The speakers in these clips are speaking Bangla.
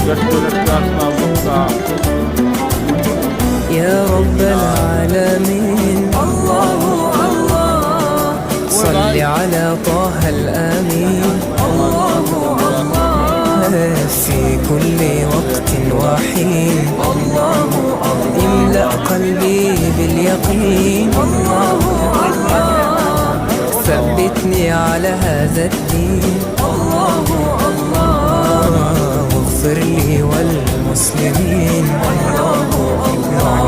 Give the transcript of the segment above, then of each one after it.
يا رب العالمين الله الله صل على طه الأمين الله الله في كل وقت وحين الله املأ قلبي باليقين الله الله ثبتني على هذا الدين الله الله واغفر لي والمسلمين الله الله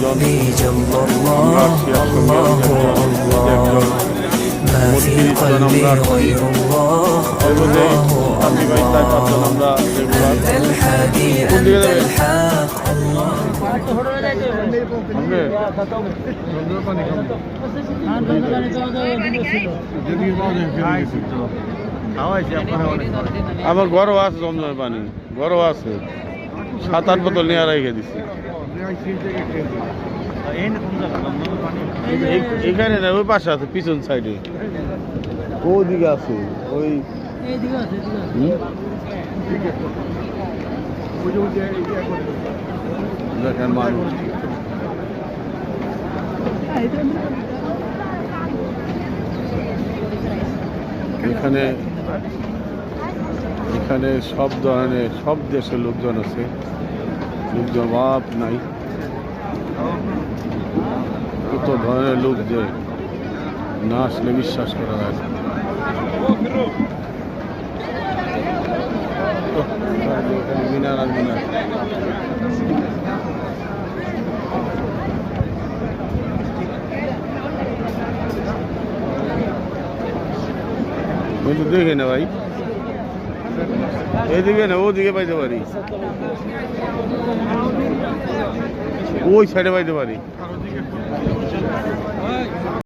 ربي جل الله الله الله ما في قلبي غير الله الله الله أنت الحادي أنت الحق الله আমার ঘরও আছে জমজমের পানি, ঘরও আছে, 7-8 বোতল নিয়ে রেখে দিচ্ছি। এখানে না, ওই পাশে আছে, পিছন সাইডে ওদিকে আছে, ওই দেখেন মানুষ এখানে এখানে সব ধরনের, সব দেশের লোকজন আছে, লোকজন অভাব নাই, কত ধরনের লোক যে না আসলে বিশ্বাস করা যায় না। মিনার আর মিনার দেখে না ভাই, এদিকে না ওদিকে পাইতে পারি, ওই সাইডে পাইতে পারি।